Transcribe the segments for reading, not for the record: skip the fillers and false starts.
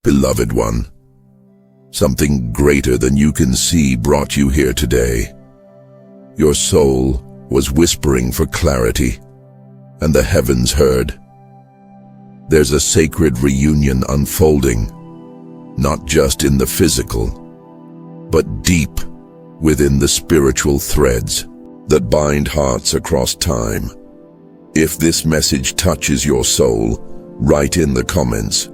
Beloved one, something greater than you can see brought you here today. Your soul was whispering for clarity, and the heavens heard. There's a sacred reunion unfolding, not just in the physical, but deep within the spiritual threads that bind hearts across time. If this message touches your soul, write in the comments,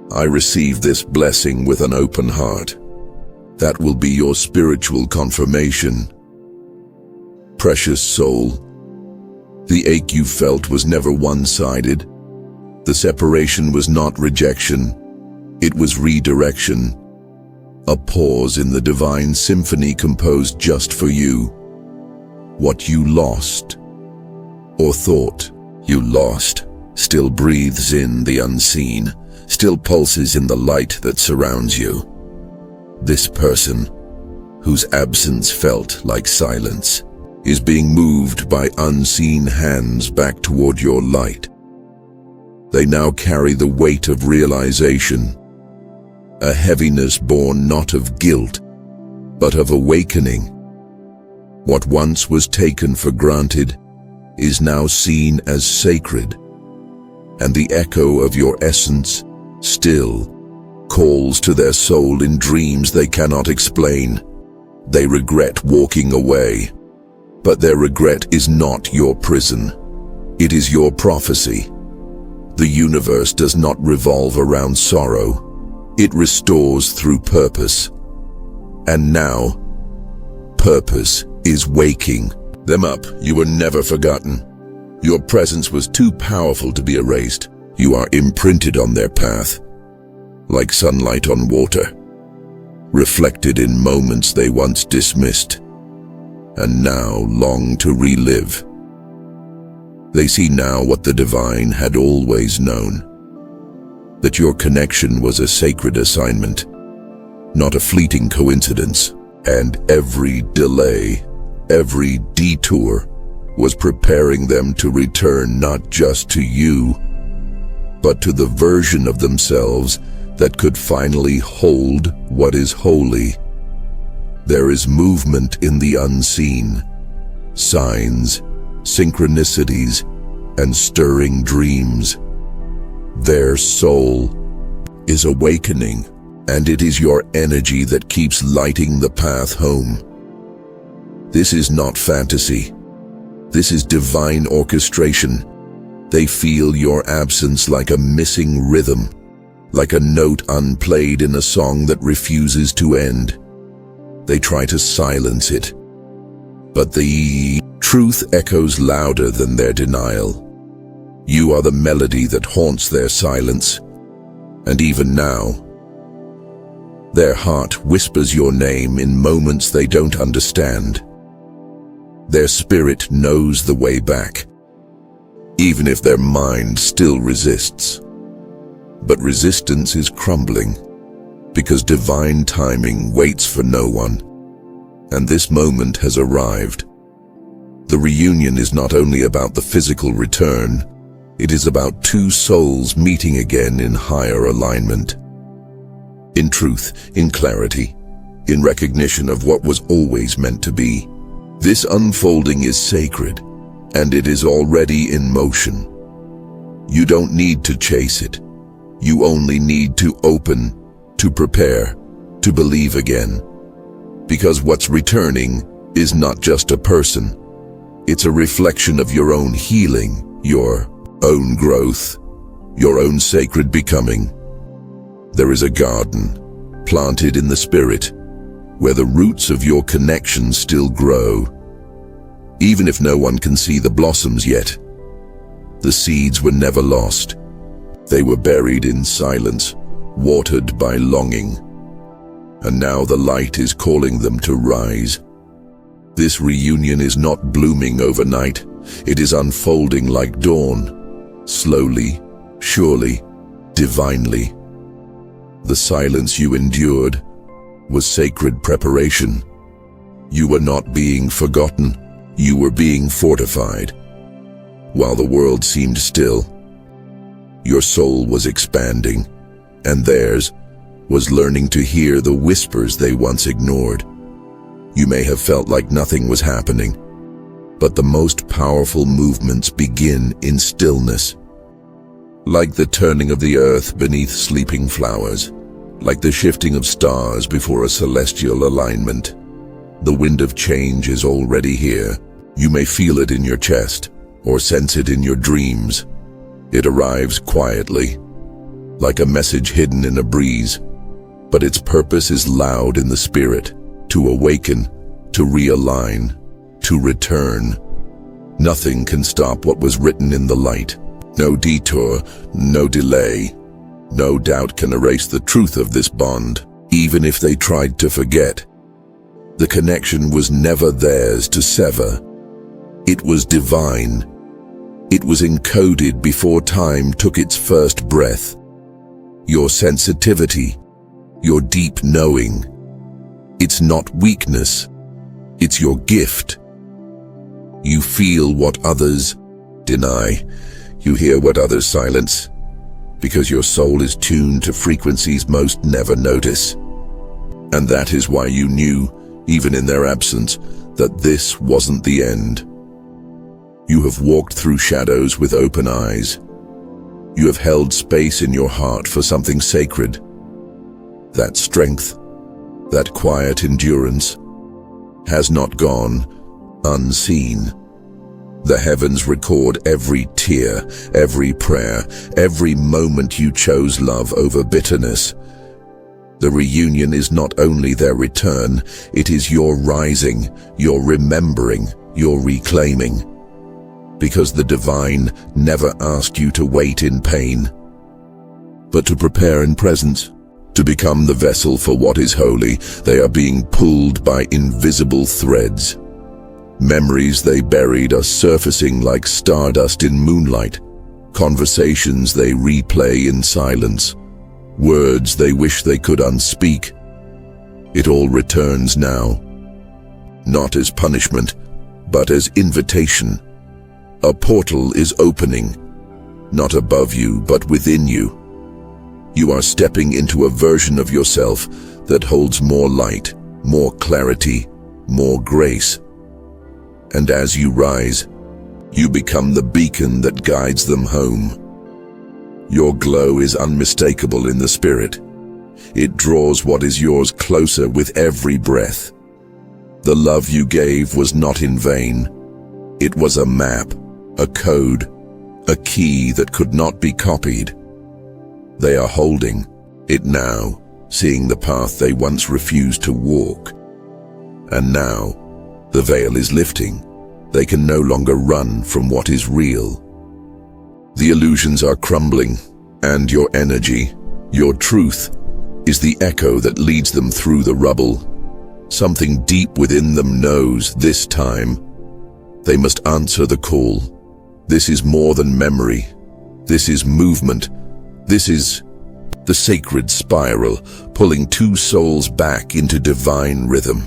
"I receive this blessing with an open heart." That will be your spiritual confirmation. Precious soul, the ache you felt was never one-sided. The separation was not rejection, it was redirection. A pause in the divine symphony composed just for you. What you lost, or thought you lost, still breathes in the unseen, still pulses in the light that surrounds you. This person, whose absence felt like silence, is being moved by unseen hands back toward your light. They now carry the weight of realization, a heaviness born not of guilt, but of awakening. What once was taken for granted is now seen as sacred, and the echo of your essence still calls to their soul in dreams they cannot explain. They regret walking away, but their regret is not your prison. It is your prophecy. The universe does not revolve around sorrow. It restores through purpose. And now, purpose is waking them up. You were never forgotten. Your presence was too powerful to be erased. You are imprinted on their path, like sunlight on water, reflected in moments they once dismissed, and now long to relive. They see now what the divine had always known, that your connection was a sacred assignment, not a fleeting coincidence, and every delay, every detour was preparing them to return not just to you, but to the version of themselves that could finally hold what is holy. There is movement in the unseen, signs, synchronicities, and stirring dreams. Their soul is awakening, and it is your energy that keeps lighting the path home. This is not fantasy. This is divine orchestration. They feel your absence like a missing rhythm, like a note unplayed in a song that refuses to end. They try to silence it, but the truth echoes louder than their denial. You are the melody that haunts their silence, and even now, their heart whispers your name in moments they don't understand. Their spirit knows the way back, even if their mind still resists. But resistance is crumbling, because divine timing waits for no one, and this moment has arrived. The reunion is not only about the physical return, it is about two souls meeting again in higher alignment. In truth, in clarity, in recognition of what was always meant to be. This unfolding is sacred, and it is already in motion. You don't need to chase it. You only need to open, to prepare, to believe again. Because what's returning is not just a person. It's a reflection of your own healing, your own growth, your own sacred becoming. There is a garden, planted in the spirit, where the roots of your connection still grow. Even if no one can see the blossoms yet, the seeds were never lost. They were buried in silence, watered by longing. And now the light is calling them to rise. This reunion is not blooming overnight. It is unfolding like dawn, slowly, surely, divinely. The silence you endured was sacred preparation. You were not being forgotten. You were being fortified. While the world seemed still, your soul was expanding, and theirs was learning to hear the whispers they once ignored. You may have felt like nothing was happening, but the most powerful movements begin in stillness. Like the turning of the earth beneath sleeping flowers, like the shifting of stars before a celestial alignment. The wind of change is already here. You may feel it in your chest, or sense it in your dreams. It arrives quietly, like a message hidden in a breeze, but its purpose is loud in the spirit, to awaken, to realign, to return. Nothing can stop what was written in the light. No detour, no delay. No doubt can erase the truth of this bond, even if they tried to forget. The connection was never theirs to sever. It was divine. It was encoded before time took its first breath. Your sensitivity, your deep knowing. It's not weakness. It's your gift. You feel what others deny. You hear what others silence, because your soul is tuned to frequencies most never notice. And that is why you knew, even in their absence, that this wasn't the end. You have walked through shadows with open eyes. You have held space in your heart for something sacred. That strength, that quiet endurance, has not gone unseen. The heavens record every tear, every prayer, every moment you chose love over bitterness. The reunion is not only their return, it is your rising, your remembering, your reclaiming. Because the divine never asked you to wait in pain, but to prepare in presence, to become the vessel for what is holy. They are being pulled by invisible threads. Memories they buried are surfacing like stardust in moonlight. Conversations they replay in silence. Words they wish they could unspeak. It all returns now, not as punishment, but as invitation. A portal is opening, not above you, but within you. You are stepping into a version of yourself that holds more light, more clarity, more grace. And as you rise, you become the beacon that guides them home. Your glow is unmistakable in the spirit. It draws what is yours closer with every breath. The love you gave was not in vain. It was a map, a code, a key that could not be copied. They are holding it now, seeing the path they once refused to walk. And now, the veil is lifting. They can no longer run from what is real. The illusions are crumbling, and your energy, your truth, is the echo that leads them through the rubble. Something deep within them knows this time they must answer the call. This is more than memory. This is movement. This is the sacred spiral, pulling two souls back into divine rhythm.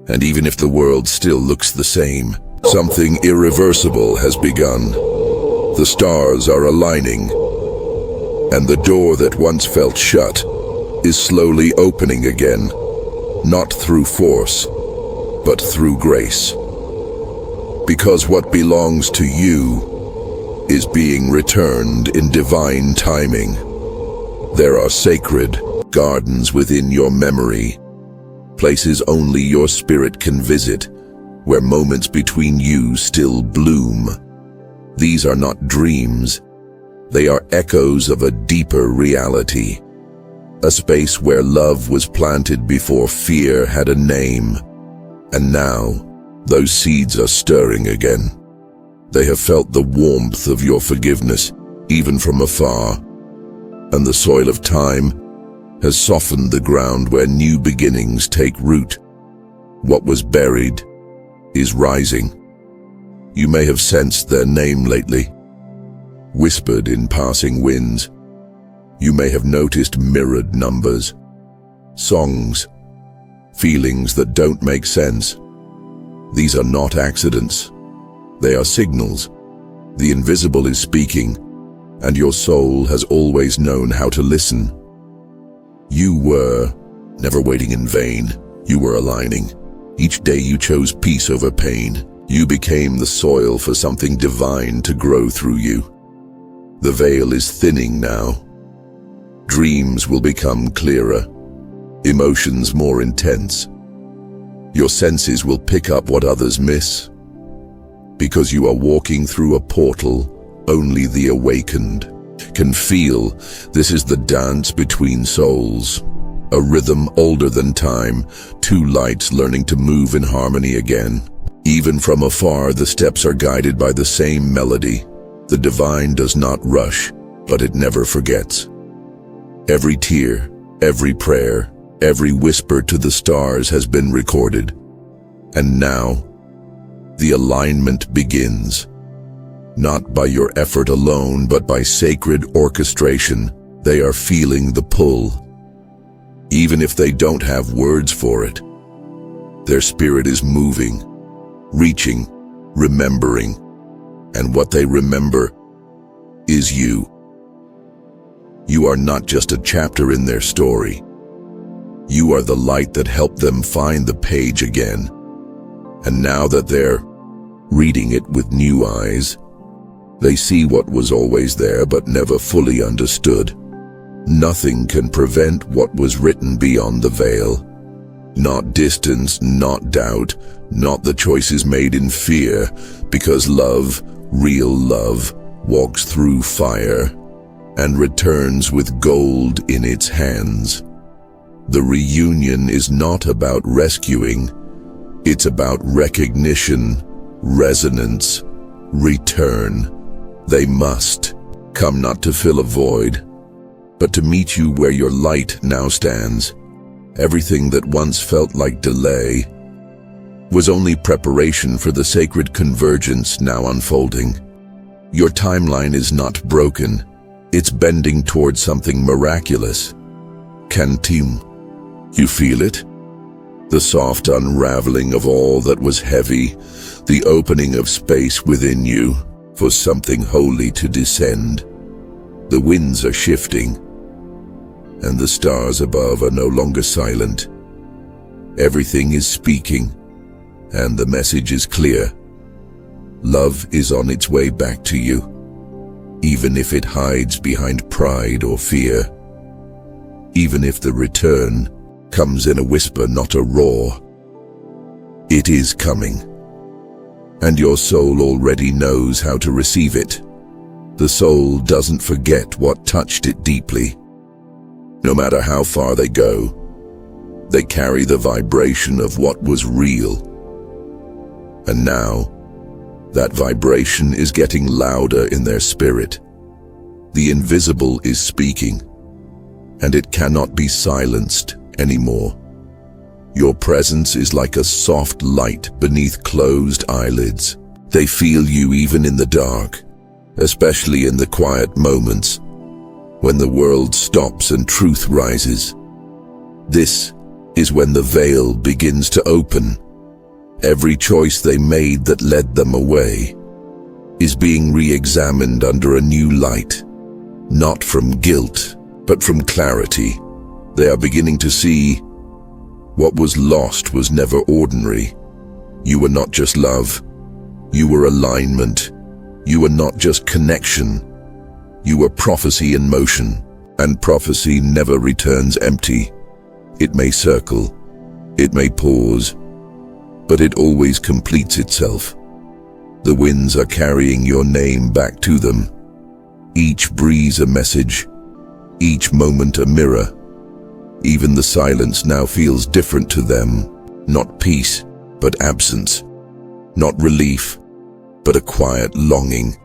And even if the world still looks the same, something irreversible has begun. The stars are aligning, and the door that once felt shut is slowly opening again, not through force, but through grace. Because what belongs to you is being returned in divine timing. There are sacred gardens within your memory, places only your spirit can visit, where moments between you still bloom. These are not dreams. They are echoes of a deeper reality. A space where love was planted before fear had a name. And now, those seeds are stirring again. They have felt the warmth of your forgiveness, even from afar. And the soil of time has softened the ground where new beginnings take root. What was buried is rising. You may have sensed their name lately, whispered in passing winds. You may have noticed mirrored numbers, songs, feelings that don't make sense. These are not accidents. They are signals. The invisible is speaking, and your soul has always known how to listen. You were never waiting in vain. You were aligning. Each day you chose peace over pain. You became the soil for something divine to grow through you. The veil is thinning now. Dreams will become clearer, emotions more intense. Your senses will pick up what others miss. Because you are walking through a portal only the awakened can feel. This is the dance between souls, a rhythm older than time, two lights learning to move in harmony again. Even from afar, the steps are guided by the same melody. The divine does not rush, but it never forgets. Every tear, every prayer, every whisper to the stars has been recorded. And now, the alignment begins. Not by your effort alone, but by sacred orchestration. They are feeling the pull. Even if they don't have words for it, their spirit is moving, reaching, remembering, and what they remember is you. You are not just a chapter in their story. You are the light that helped them find the page again. And now that they're reading it with new eyes, they see what was always there but never fully understood. Nothing can prevent what was written beyond the veil. Not distance, not doubt, not the choices made in fear, because love, real love, walks through fire and returns with gold in its hands. The reunion is not about rescuing, it's about recognition, resonance, return. They must come not to fill a void, but to meet you where your light now stands. Everything that once felt like delay was only preparation for the sacred convergence now unfolding. Your timeline is not broken. It's bending towards something miraculous. Kantim, you feel it? The soft unraveling of all that was heavy, the opening of space within you for something holy to descend. The winds are shifting, and the stars above are no longer silent. Everything is speaking, and the message is clear. Love is on its way back to you, even if it hides behind pride or fear. Even if the return comes in a whisper, not a roar. It is coming, and your soul already knows how to receive it. The soul doesn't forget what touched it deeply. No matter how far they go, they carry the vibration of what was real. And now, that vibration is getting louder in their spirit. The invisible is speaking, and it cannot be silenced anymore. Your presence is like a soft light beneath closed eyelids. They feel you even in the dark, especially in the quiet moments when the world stops and truth rises. This is when the veil begins to open. Every choice they made that led them away is being re-examined under a new light, not from guilt, but from clarity. They are beginning to see what was lost was never ordinary. You were not just love. You were alignment. You were not just connection. You were prophecy in motion, and prophecy never returns empty. It may circle, it may pause, but it always completes itself. The winds are carrying your name back to them. Each breeze a message, each moment a mirror. Even the silence now feels different to them. Not peace, but absence. Not relief, but a quiet longing.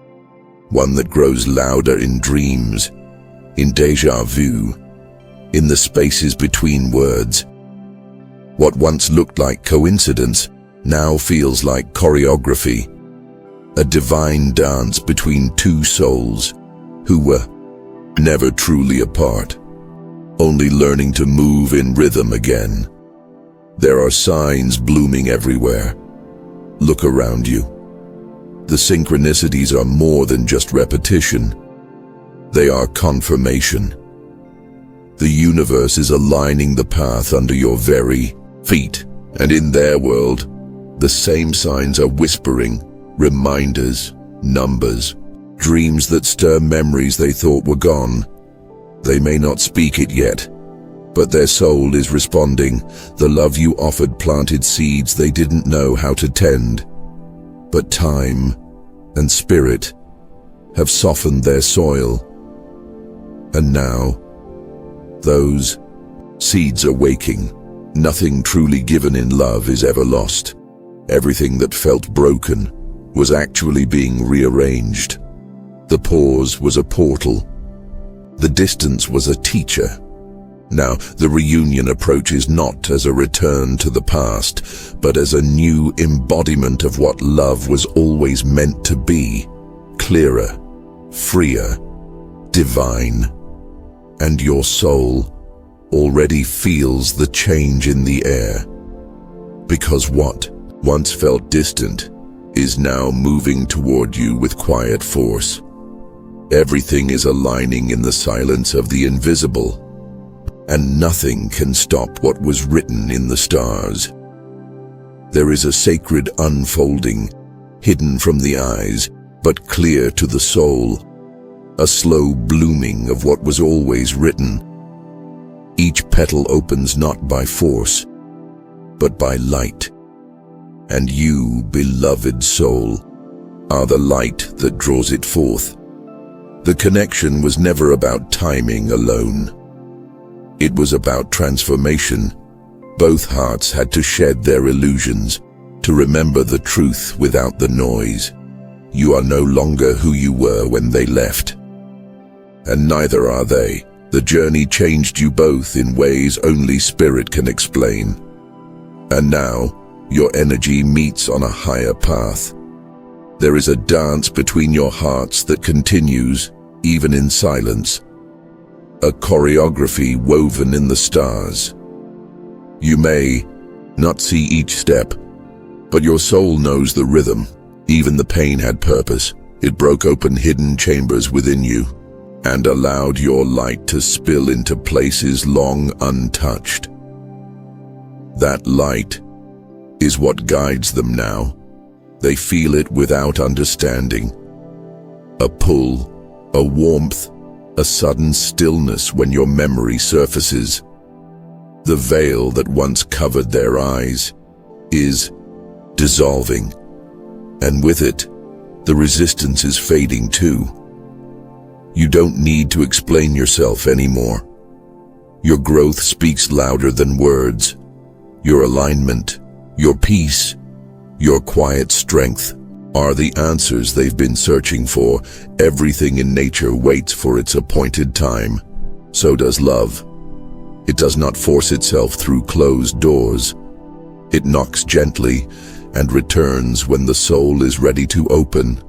One that grows louder in dreams, in déjà vu, in the spaces between words. What once looked like coincidence now feels like choreography. A divine dance between two souls who were never truly apart, only learning to move in rhythm again. There are signs blooming everywhere. Look around you. The synchronicities are more than just repetition. They are confirmation. The universe is aligning the path under your very feet, and in their world, the same signs are whispering, reminders, numbers, dreams that stir memories they thought were gone. They may not speak it yet, but their soul is responding. The love you offered planted seeds they didn't know how to tend, but time and spirit have softened their soil. And now, those seeds are waking. Nothing truly given in love is ever lost. Everything that felt broken was actually being rearranged. The pause was a portal. The distance was a teacher. Now, the reunion approaches not as a return to the past, but as a new embodiment of what love was always meant to be. Clearer, freer, divine. And your soul already feels the change in the air. Because what once felt distant is now moving toward you with quiet force. Everything is aligning in the silence of the invisible, and nothing can stop what was written in the stars. There is a sacred unfolding, hidden from the eyes, but clear to the soul, a slow blooming of what was always written. Each petal opens not by force, but by light. And you, beloved soul, are the light that draws it forth. The connection was never about timing alone. It was about transformation. Both hearts had to shed their illusions, to remember the truth without the noise. You are no longer who you were when they left. And neither are they. The journey changed you both in ways only spirit can explain. And now, your energy meets on a higher path. There is a dance between your hearts that continues, even in silence. A choreography woven in the stars. You may not see each step, but your soul knows the rhythm. Even the pain had purpose. It broke open hidden chambers within you, and allowed your light to spill into places long untouched. That light is what guides them now. They feel it without understanding. A pull, a warmth, a sudden stillness when your memory surfaces. The veil that once covered their eyes is dissolving, and with it, the resistance is fading too. You don't need to explain yourself anymore. Your growth speaks louder than words. Your alignment, your peace, your quiet strength are the answers they've been searching for. Everything in nature waits for its appointed time. So does love. It does not force itself through closed doors. It knocks gently and returns when the soul is ready to open.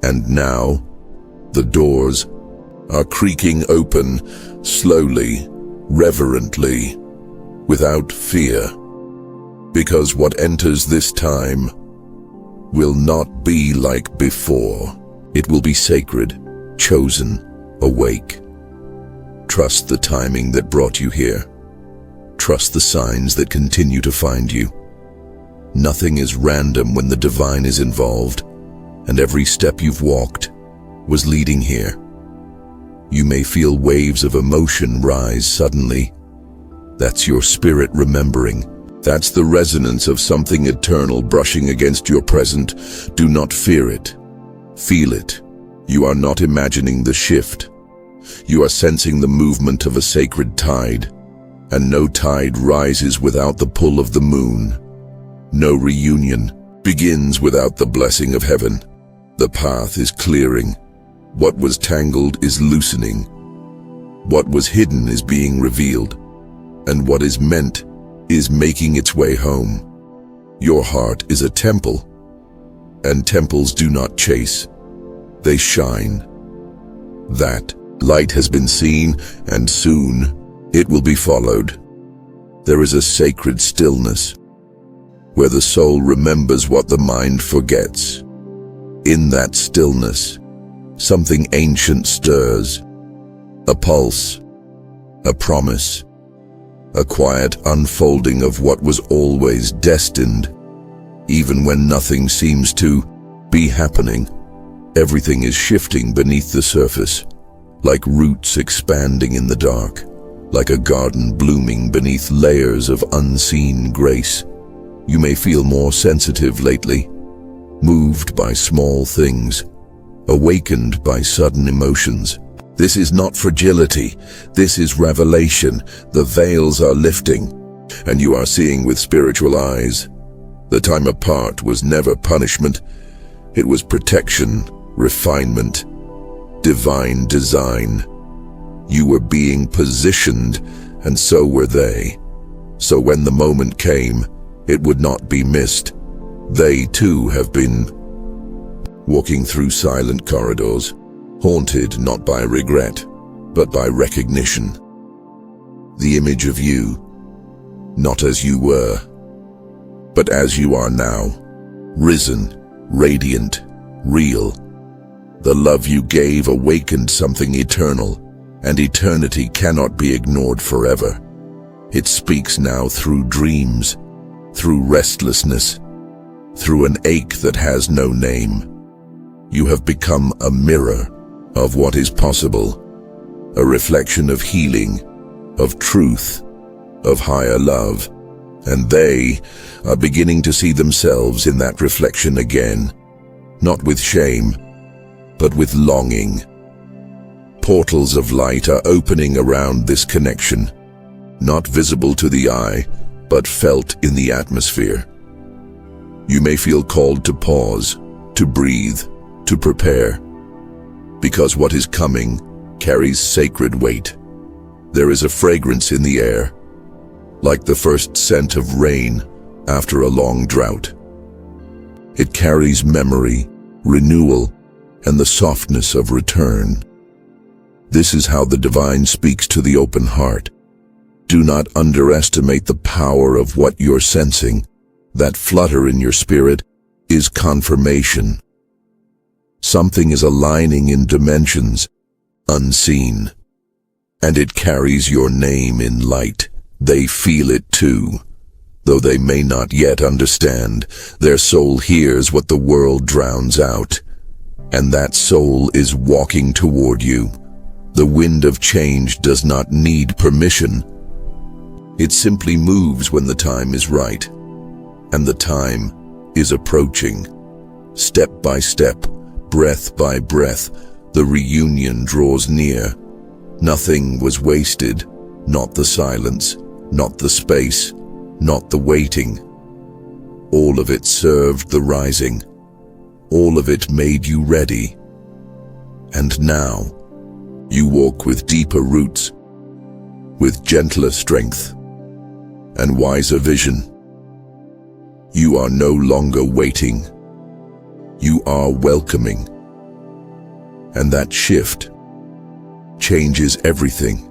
And now, the doors are creaking open, slowly, reverently, without fear. Because what enters this time will not be like before. It will be sacred, chosen, awake. Trust the timing that brought you here. Trust the signs that continue to find you. Nothing is random when the divine is involved, and every step you've walked was leading here. You may feel waves of emotion rise suddenly. That's your spirit remembering. That's the resonance of something eternal brushing against your present. Do not fear it. Feel it. You are not imagining the shift. You are sensing the movement of a sacred tide, and no tide rises without the pull of the moon. No reunion begins without the blessing of heaven. The path is clearing. What was tangled is loosening. What was hidden is being revealed, and what is meant is making its way home. Your heart is a temple, and temples do not chase. They shine. That light has been seen, and soon it will be followed. There is a sacred stillness, where the soul remembers what the mind forgets. In that stillness, something ancient stirs, a pulse, a promise, a quiet unfolding of what was always destined. Even when nothing seems to be happening, everything is shifting beneath the surface, like roots expanding in the dark, like a garden blooming beneath layers of unseen grace. You may feel more sensitive lately, moved by small things, awakened by sudden emotions. This is not fragility, this is revelation. The veils are lifting, and you are seeing with spiritual eyes. The time apart was never punishment, it was protection, refinement, divine design. You were being positioned, and so were they. So when the moment came, it would not be missed. They too have been walking through silent corridors, haunted not by regret, but by recognition. The image of you, not as you were, but as you are now, risen, radiant, real. The love you gave awakened something eternal, and eternity cannot be ignored forever. It speaks now through dreams, through restlessness, through an ache that has no name. You have become a mirror of what is possible, a reflection of healing, of truth, of higher love, and they are beginning to see themselves in that reflection again, not with shame, but with longing. Portals of light are opening around this connection, not visible to the eye, but felt in the atmosphere. You may feel called to pause, to breathe, to prepare, because what is coming carries sacred weight. There is a fragrance in the air, like the first scent of rain after a long drought. It carries memory, renewal, and the softness of return. This is how the divine speaks to the open heart. Do not underestimate the power of what you're sensing. That flutter in your spirit is confirmation. Something is aligning in dimensions unseen, and it carries your name in light. They feel it too. Though they may not yet understand, their soul hears what the world drowns out, and that soul is walking toward you. The wind of change does not need permission. It simply moves when the time is right, and the time is approaching. Step by step, breath by breath, the reunion draws near. Nothing was wasted, not the silence, not the space, not the waiting. All of it served the rising. All of it made you ready. And now, you walk with deeper roots, with gentler strength, and wiser vision. You are no longer waiting. You are welcoming. And that shift changes everything.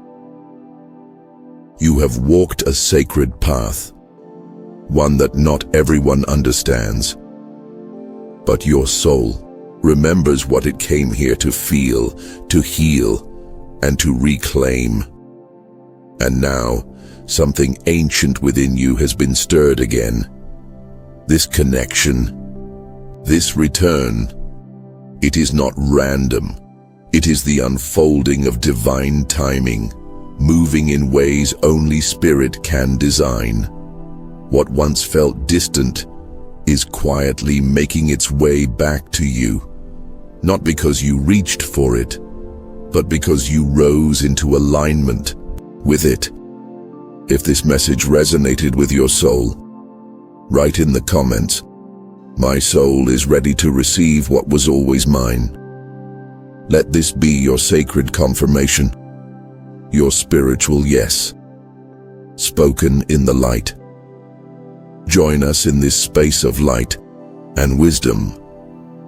You have walked a sacred path, one that not everyone understands. But your soul remembers what it came here to feel, to heal, and to reclaim. And now, something ancient within you has been stirred again. This connection, this return, it is not random. It is the unfolding of divine timing, moving in ways only spirit can design. What once felt distant is quietly making its way back to you, not because you reached for it, but because you rose into alignment with it. If this message resonated with your soul, write in the comments, "My soul is ready to receive what was always mine." Let this be your sacred confirmation, your spiritual yes, spoken in the light. Join us in this space of light and wisdom.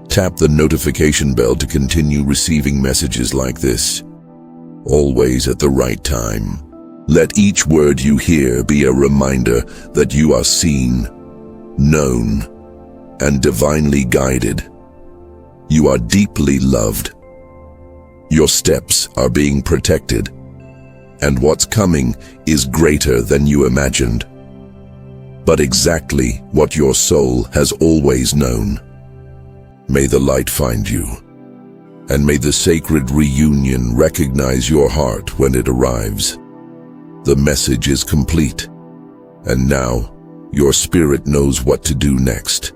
Tap the notification bell to continue receiving messages like this, always at the right time. Let each word you hear be a reminder that you are seen, known, and divinely guided. You are deeply loved. Your steps are being protected, and what's coming is greater than you imagined. But exactly what your soul has always known. May the light find you, and may the sacred reunion recognize your heart when it arrives. The message is complete, and now your spirit knows what to do next.